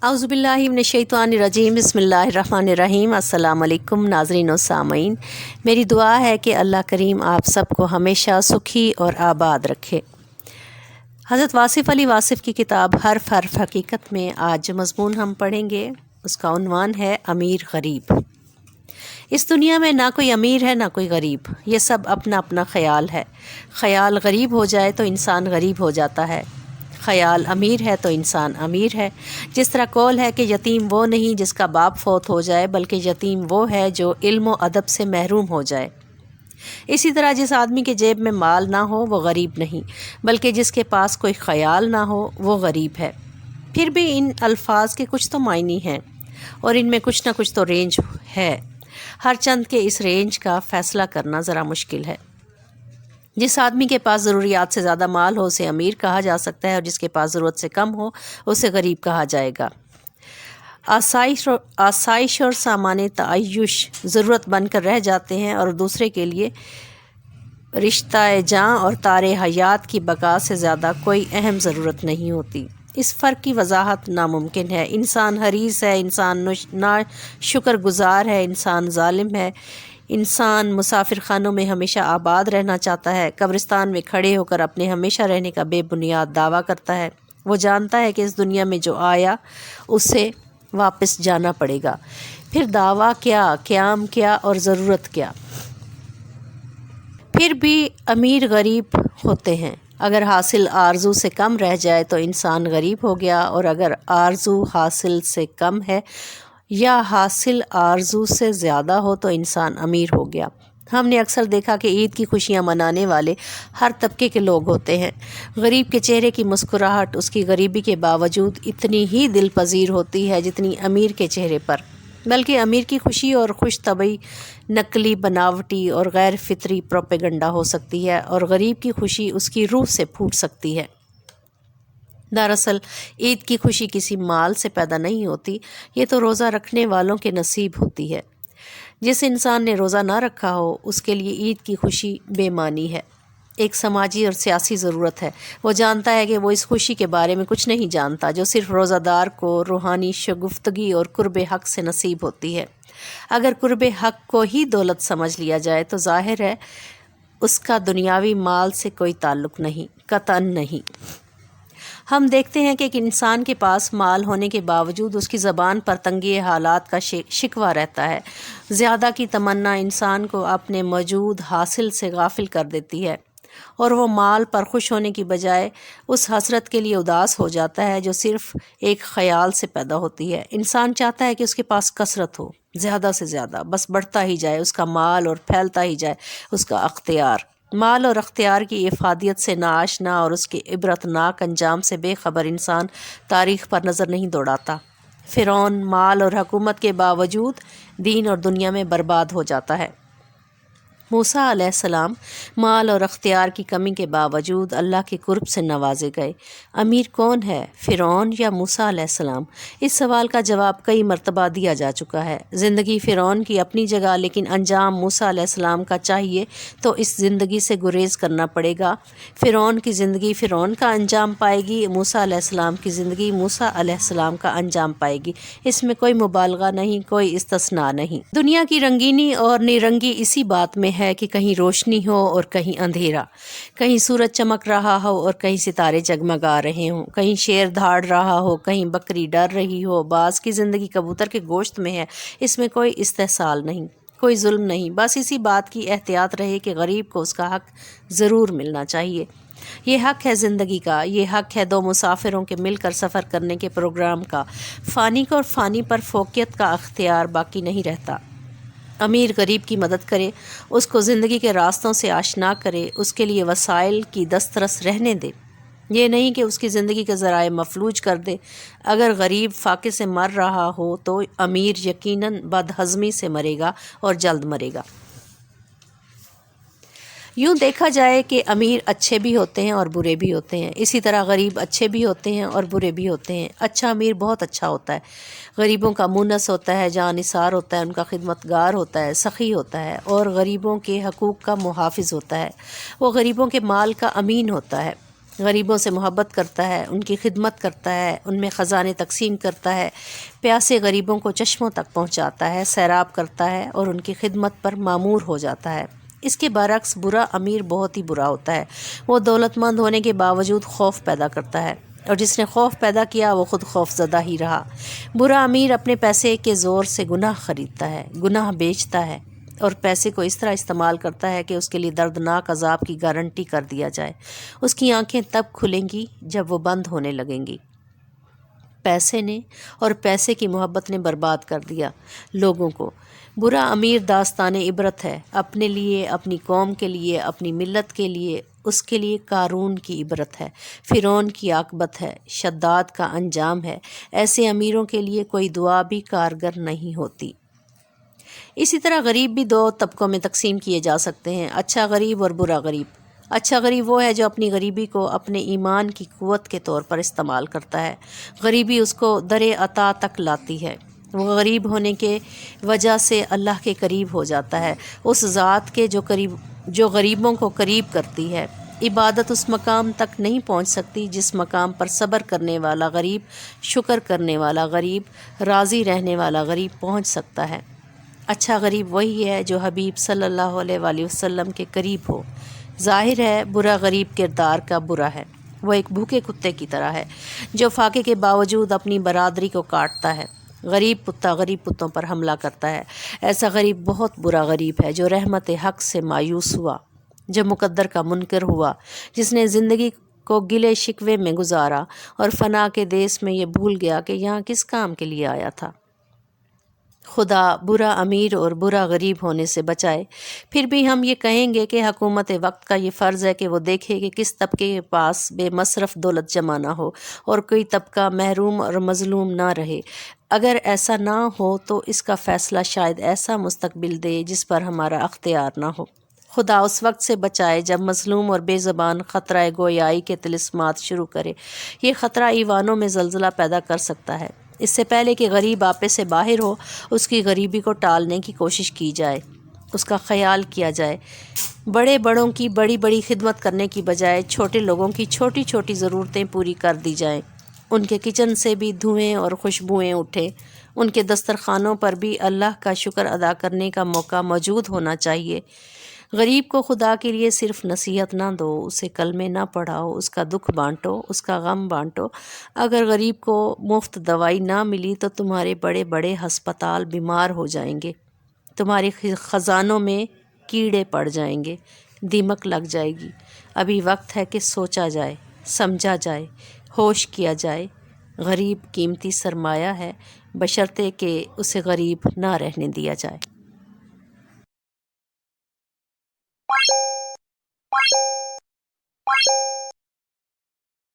औज़ुबिल्लाहि मिनश्शैतानिर्रजीम बिस्मिल्लाहिर्रहमानिर्रहीम। अस्सलाम वालेकुम नाज़रीन और सामईन, मेरी दुआ है कि अल्लाह करीम आप सबको हमेशा सुखी और आबाद रखे। हज़रत वासिफ़ अली वासिफ़ की किताब हर्फ़ हर्फ़ हकीकत में आज जो मज़मून हम पढ़ेंगे उसका उन्वान है अमीर गरीब। इस दुनिया में ना कोई अमीर है ना कोई गरीब, ये सब अपना अपना ख़याल है। ख़याल गरीब हो जाए तो इंसान गरीब हो जाता है, ख़याल अमीर है तो इंसान अमीर है। जिस तरह कौल है कि यतीम वो नहीं जिसका बाप फौत हो जाए, बल्कि यतीम वो है जो इल्म व अदब से महरूम हो जाए। इसी तरह जिस आदमी के जेब में माल ना हो वो गरीब नहीं, बल्कि जिसके पास कोई ख़याल ना हो वो गरीब है। फिर भी इन अल्फाज के कुछ तो मायने हैं और इनमें कुछ ना कुछ तो रेंज है। हर चंद के इस रेंज का फ़ैसला करना ज़रा मुश्किल है। जिस आदमी के पास ज़रूरियात से ज़्यादा माल हो उसे अमीर कहा जा सकता है, और जिसके पास ज़रूरत से कम हो उसे गरीब कहा जाएगा। आसाइश और सामान तआयुश ज़रूरत बनकर रह जाते हैं, और दूसरे के लिए रिश्ता जाँ और तारे हयात की बका से ज़्यादा कोई अहम ज़रूरत नहीं होती। इस फ़र्क की वजाहत नामुमकिन है। इंसान हरीस है, इंसान ना शुक्रगुज़ार है, इंसान ज़ालिम है, इंसान मुसाफिर खानों में हमेशा आबाद रहना चाहता है, कब्रिस्तान में खड़े होकर अपने हमेशा रहने का बेबुनियाद दावा करता है। वो जानता है कि इस दुनिया में जो आया उसे वापस जाना पड़ेगा। फिर दावा क्या, क़याम क्या और ज़रूरत क्या। फिर भी अमीर गरीब होते हैं। अगर हासिल आरज़ू से कम रह जाए तो इंसान गरीब हो गया, और अगर आरज़ू हासिल से कम है या हासिल आरज़ू से ज़्यादा हो तो इंसान अमीर हो गया। हमने अक्सर देखा कि ईद की खुशियाँ मनाने वाले हर तबके के लोग होते हैं। गरीब के चेहरे की मुस्कुराहट उसकी गरीबी के बावजूद इतनी ही दिल पजीर होती है जितनी अमीर के चेहरे पर। बल्कि अमीर की खुशी और खुश तबई नकली, बनावटी और गैर फितरी प्रोपेगंडा हो सकती है, और गरीब की खुशी उसकी रूह से फूट सकती है। दरअसल ईद की खुशी किसी माल से पैदा नहीं होती, ये तो रोज़ा रखने वालों के नसीब होती है। जिस इंसान ने रोज़ा ना रखा हो उसके लिए ईद की खुशी बेमानी है, एक समाजी और सियासी ज़रूरत है। वो जानता है कि वो इस खुशी के बारे में कुछ नहीं जानता जो सिर्फ़ रोज़ादार को रूहानी शगुफ्तगी और कुर्ब हक़ से नसीब होती है। अगर कुर्ब हक़ को ही दौलत समझ लिया जाए तो ज़ाहिर है उसका दुनियावी माल से कोई ताल्लुक़ नहीं, कतन नहीं। हम देखते हैं कि एक इंसान के पास माल होने के बावजूद उसकी ज़बान पर तंगी हालात का शिकवा रहता है। ज़्यादा की तमन्ना इंसान को अपने मौजूद हासिल से गाफिल कर देती है, और वो माल पर खुश होने की बजाय उस हसरत के लिए उदास हो जाता है जो सिर्फ़ एक ख़याल से पैदा होती है। इंसान चाहता है कि उसके पास कसरत हो, ज़्यादा से ज़्यादा, बस बढ़ता ही जाए उसका माल और फैलता ही जाए उसका अख्तियार। माल और अख्तियार की इफ़ादियत से नाआशना और उसके इबरतनाक अंजाम से बेखबर इंसान तारीख़ पर नज़र नहीं दौड़ाता। फ़िरौन माल और हुकूमत के बावजूद दीन और दुनिया में बर्बाद हो जाता है। मूसा अलैहिस्सलाम माल और अख्तियार की कमी के बावजूद अल्लाह के कुर्ब से नवाजे गए। अमीर कौन है, फ़िरौन या मूसा अलैहिस्सलाम? इस सवाल का जवाब कई मरतबा दिया जा चुका है। ज़िंदगी फ़िरौन की अपनी जगह, लेकिन अंजाम मूसा अलैहिस्सलाम का चाहिए तो इस ज़िंदगी से गुरेज़ करना पड़ेगा। फ़िरौन की ज़िंदगी फ़िरौन का अंजाम पाएगी, मूसा अलैहिस्सलाम की ज़िंदगी मूसा अलैहिस्सलाम का अंजाम पाएगी। इसमें कोई मुबालगा नहीं, कोई इस्तिस्ना नहीं। दुनिया की रंगीनी और निरंगी इसी बात में है कि कहीं रोशनी हो और कहीं अंधेरा, कहीं सूरज चमक रहा हो और कहीं सितारे जगमगा रहे हों, कहीं शेर धाड़ रहा हो, कहीं बकरी डर रही हो। बाज़ की ज़िंदगी कबूतर के गोश्त में है, इसमें कोई इस्तेहसाल नहीं, कोई जुल्म नहीं। बस इसी बात की एहतियात रहे कि गरीब को उसका हक़ ज़रूर मिलना चाहिए। ये हक़ है ज़िंदगी का, ये हक़ है दो मुसाफिरों के मिलकर सफ़र करने के प्रोग्राम का। फ़ानी को और फ़ानी पर फ़ोकियत का अख्तियार बाकी नहीं रहता। अमीर गरीब की मदद करे, उसको ज़िंदगी के रास्तों से आशना करे, उसके लिए वसाइल की दस्तरस रहने दे, ये नहीं कि उसकी ज़िंदगी के ज़राए मफलूज कर दे। अगर गरीब फाके से मर रहा हो तो अमीर यकीनन बदहज़मी से मरेगा और जल्द मरेगा। یوں دیکھا جائے کہ امیر اچھے بھی ہوتے ہیں اور برے بھی ہوتے ہیں، اسی طرح غریب اچھے بھی ہوتے ہیں اور برے بھی ہوتے ہیں۔ اچھا امیر بہت اچھا ہوتا ہے، غریبوں کا مونس ہوتا ہے، جاں نثار ہوتا ہے، ان کا خدمت گار ہوتا ہے، سخی ہوتا ہے اور غریبوں کے حقوق کا محافظ ہوتا ہے۔ وہ غریبوں کے مال کا امین ہوتا ہے، غریبوں سے محبت کرتا ہے، ان کی خدمت کرتا ہے، ان میں خزانے تقسیم کرتا ہے، پیاسے غریبوں کو چشموں تک پہنچاتا ہے، سیراب کرتا ہے اور ان کی خدمت پر مامور ہو جاتا ہے۔ اس کے برعکس برا امیر بہت ہی برا ہوتا ہے، وہ دولت مند ہونے کے باوجود خوف پیدا کرتا ہے، اور جس نے خوف پیدا کیا وہ خود خوف زدہ ہی رہا۔ برا امیر اپنے پیسے کے زور سے گناہ خریدتا ہے، گناہ بیچتا ہے اور پیسے کو اس طرح استعمال کرتا ہے کہ اس کے لیے دردناک عذاب کی گارنٹی کر دیا جائے۔ اس کی آنکھیں تب کھلیں گی جب وہ بند ہونے لگیں گی۔ پیسے نے اور پیسے کی محبت نے برباد کر دیا لوگوں کو۔ برا امیر داستان عبرت ہے، اپنے لیے، اپنی قوم کے لیے، اپنی ملت کے لیے۔ اس کے لیے قارون کی عبرت ہے، فرعون کی عاقبت ہے، شداد کا انجام ہے۔ ایسے امیروں کے لیے کوئی دعا بھی کارگر نہیں ہوتی۔ اسی طرح غریب بھی دو طبقوں میں تقسیم کیے جا سکتے ہیں، اچھا غریب اور برا غریب۔ اچھا غریب وہ ہے جو اپنی غریبی کو اپنے ایمان کی قوت کے طور پر استعمال کرتا ہے، غریبی اس کو در عطا تک لاتی ہے۔ وہ غریب ہونے کے وجہ سے اللہ کے قریب ہو جاتا ہے، اس ذات کے جو غریبوں کو قریب کرتی ہے۔ عبادت اس مقام تک نہیں پہنچ سکتی جس مقام پر صبر کرنے والا غریب، شکر کرنے والا غریب، راضی رہنے والا غریب پہنچ سکتا ہے۔ اچھا غریب وہی ہے جو حبیب صلی اللہ علیہ وآلہ وسلم کے قریب ہو۔ ظاہر ہے برا غریب کردار کا برا ہے، وہ ایک بھوکے کتے کی طرح ہے جو فاقے کے باوجود اپنی برادری کو کاٹتا ہے۔ غریب کتا غریب کتوں پر حملہ کرتا ہے۔ ایسا غریب بہت برا غریب ہے جو رحمت حق سے مایوس ہوا، جو مقدر کا منکر ہوا، جس نے زندگی کو گلے شکوے میں گزارا اور فنا کے دیس میں یہ بھول گیا کہ یہاں کس کام کے لیے آیا تھا۔ خدا برا امیر اور برا غریب ہونے سے بچائے۔ پھر بھی ہم یہ کہیں گے کہ حکومت وقت کا یہ فرض ہے کہ وہ دیکھے کہ کس طبقے کے پاس بے مصرف دولت جمع نہ ہو اور کوئی طبقہ محروم اور مظلوم نہ رہے۔ اگر ایسا نہ ہو تو اس کا فیصلہ شاید ایسا مستقبل دے جس پر ہمارا اختیار نہ ہو۔ خدا اس وقت سے بچائے جب مظلوم اور بے زبان خطرہ گویائی کے طلسمات شروع کرے۔ یہ خطرہ ایوانوں میں زلزلہ پیدا کر سکتا ہے۔ اس سے پہلے کہ غریب آپے سے باہر ہو، اس کی غریبی کو ٹالنے کی کوشش کی جائے، اس کا خیال کیا جائے۔ بڑے بڑوں کی بڑی بڑی خدمت کرنے کی بجائے چھوٹے لوگوں کی چھوٹی چھوٹی ضرورتیں پوری کر دی جائیں۔ ان کے کچن سے بھی دھوئیں اور خوشبوئیں اٹھیں، ان کے دسترخوانوں پر بھی اللہ کا شکر ادا کرنے کا موقع موجود ہونا چاہیے۔ غریب کو خدا کے لیے صرف نصیحت نہ دو، اسے کلمے نہ پڑھاؤ، اس کا دکھ بانٹو، اس کا غم بانٹو۔ اگر غریب کو مفت دوائی نہ ملی تو تمہارے بڑے بڑے ہسپتال بیمار ہو جائیں گے، تمہارے خزانوں میں کیڑے پڑ جائیں گے، دیمک لگ جائے گی۔ ابھی وقت ہے کہ سوچا جائے، سمجھا جائے، ہوش کیا جائے۔ غریب قیمتی سرمایہ ہے، بشرطے کہ اسے غریب نہ رہنے دیا جائے۔